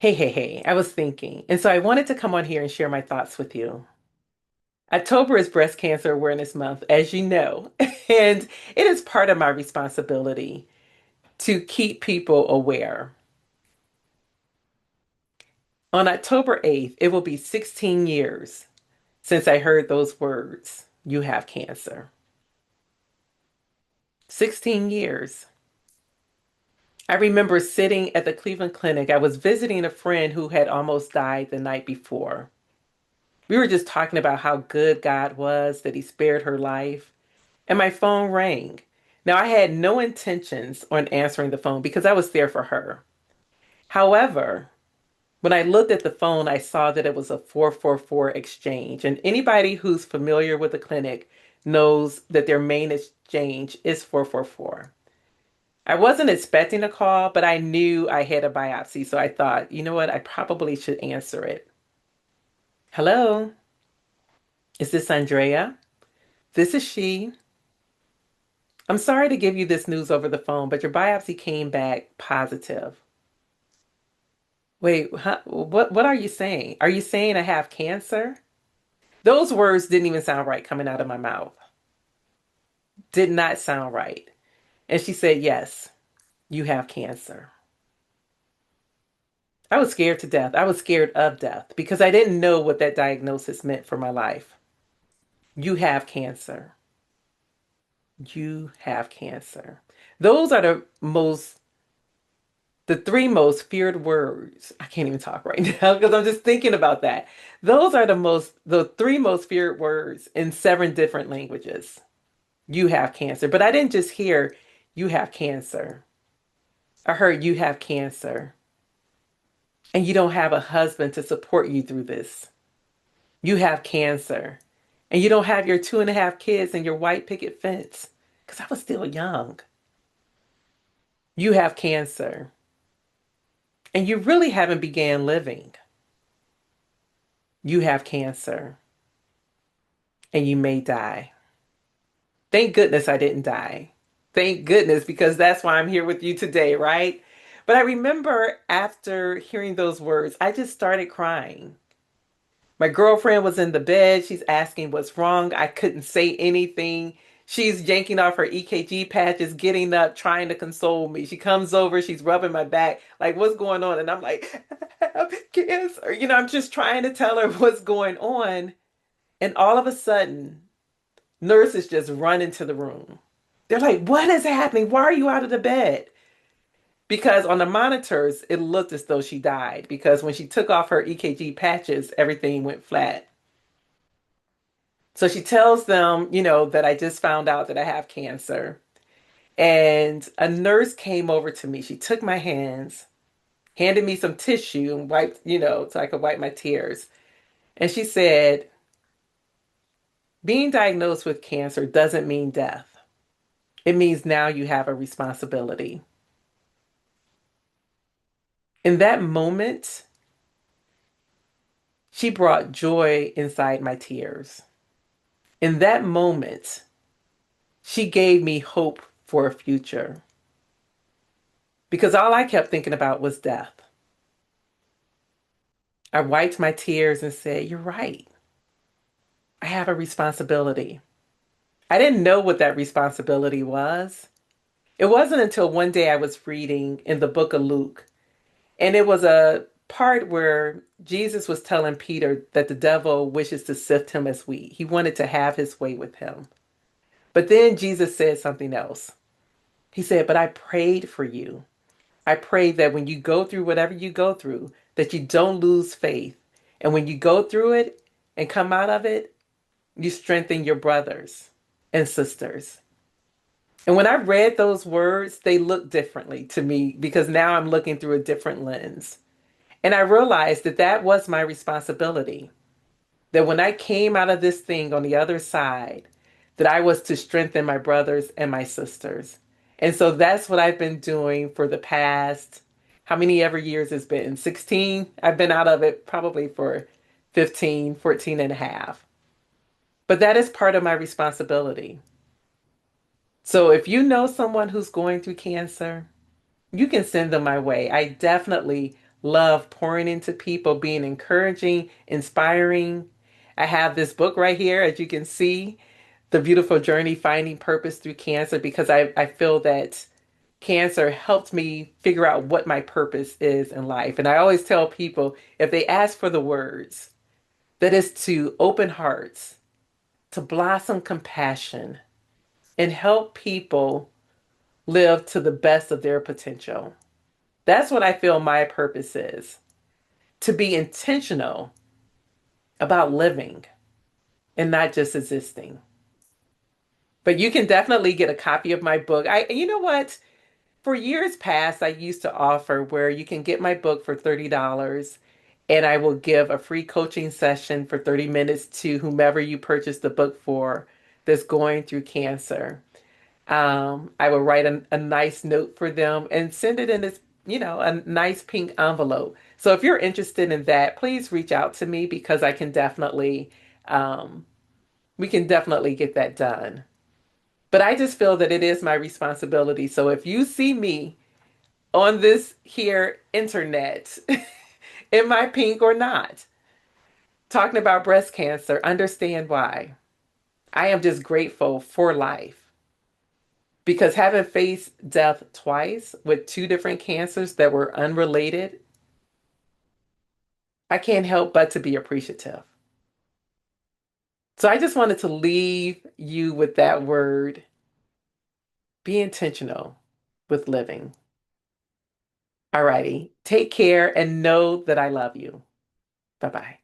Hey, I was thinking. And so I wanted to come on here and share my thoughts with you. October is Breast Cancer Awareness Month, as you know, and it is part of my responsibility to keep people aware. On October 8th, it will be 16 years since I heard those words, you have cancer. 16 years. I remember sitting at the Cleveland Clinic. I was visiting a friend who had almost died the night before. We were just talking about how good God was, that He spared her life. And my phone rang. Now, I had no intentions on answering the phone because I was there for her. However, when I looked at the phone, I saw that it was a 444 exchange. And anybody who's familiar with the clinic knows that their main exchange is 444. I wasn't expecting a call, but I knew I had a biopsy. So I thought, you know what? I probably should answer it. Hello, is this Andrea? This is she. I'm sorry to give you this news over the phone, but your biopsy came back positive. Wait, huh? What are you saying? Are you saying I have cancer? Those words didn't even sound right coming out of my mouth. Did not sound right. And she said, "Yes, you have cancer." I was scared to death. I was scared of death because I didn't know what that diagnosis meant for my life. You have cancer. You have cancer. Those are the three most feared words. I can't even talk right now because I'm just thinking about that. Those are the three most feared words in seven different languages. You have cancer. But I didn't just hear you have cancer. I heard you have cancer and you don't have a husband to support you through this. You have cancer and you don't have your 2.5 kids and your white picket fence because I was still young. You have cancer and you really haven't began living. You have cancer and you may die. Thank goodness I didn't die. Thank goodness, because that's why I'm here with you today, right? But I remember after hearing those words, I just started crying. My girlfriend was in the bed. She's asking what's wrong. I couldn't say anything. She's yanking off her EKG patches, getting up, trying to console me. She comes over, she's rubbing my back, like, what's going on? And I'm like, I have cancer. I'm just trying to tell her what's going on. And all of a sudden, nurses just run into the room. They're like, what is happening? Why are you out of the bed? Because on the monitors, it looked as though she died because when she took off her EKG patches, everything went flat. So she tells them, that I just found out that I have cancer. And a nurse came over to me. She took my hands, handed me some tissue and wiped, so I could wipe my tears. And she said, being diagnosed with cancer doesn't mean death. It means now you have a responsibility. In that moment, she brought joy inside my tears. In that moment, she gave me hope for a future because all I kept thinking about was death. I wiped my tears and said, you're right. I have a responsibility. I didn't know what that responsibility was. It wasn't until one day I was reading in the book of Luke, and it was a part where Jesus was telling Peter that the devil wishes to sift him as wheat. He wanted to have his way with him. But then Jesus said something else. He said, but I prayed for you. I pray that when you go through whatever you go through, that you don't lose faith. And when you go through it and come out of it, you strengthen your brothers and sisters. And when I read those words, they look differently to me because now I'm looking through a different lens. And I realized that that was my responsibility. That when I came out of this thing on the other side, that I was to strengthen my brothers and my sisters. And so that's what I've been doing for the past, how many ever years it's been? 16? I've been out of it probably for 15, 14 and a half. But that is part of my responsibility. So if you know someone who's going through cancer, you can send them my way. I definitely love pouring into people, being encouraging, inspiring. I have this book right here, as you can see, The Beautiful Journey Finding Purpose Through Cancer, because I feel that cancer helped me figure out what my purpose is in life. And I always tell people if they ask for the words, that is to open hearts, to blossom compassion, and help people live to the best of their potential. That's what I feel my purpose is, to be intentional about living and not just existing. But you can definitely get a copy of my book. You know what? For years past, I used to offer where you can get my book for $30 and I will give a free coaching session for 30 minutes to whomever you purchase the book for that's going through cancer. I will write a nice note for them and send it in this, a nice pink envelope. So if you're interested in that, please reach out to me because um, we can definitely get that done. But I just feel that it is my responsibility. So if you see me on this here internet, am I pink or not? Talking about breast cancer, understand why. I am just grateful for life because having faced death twice with two different cancers that were unrelated, I can't help but to be appreciative. So I just wanted to leave you with that word. Be intentional with living. Alrighty. Take care and know that I love you. Bye bye.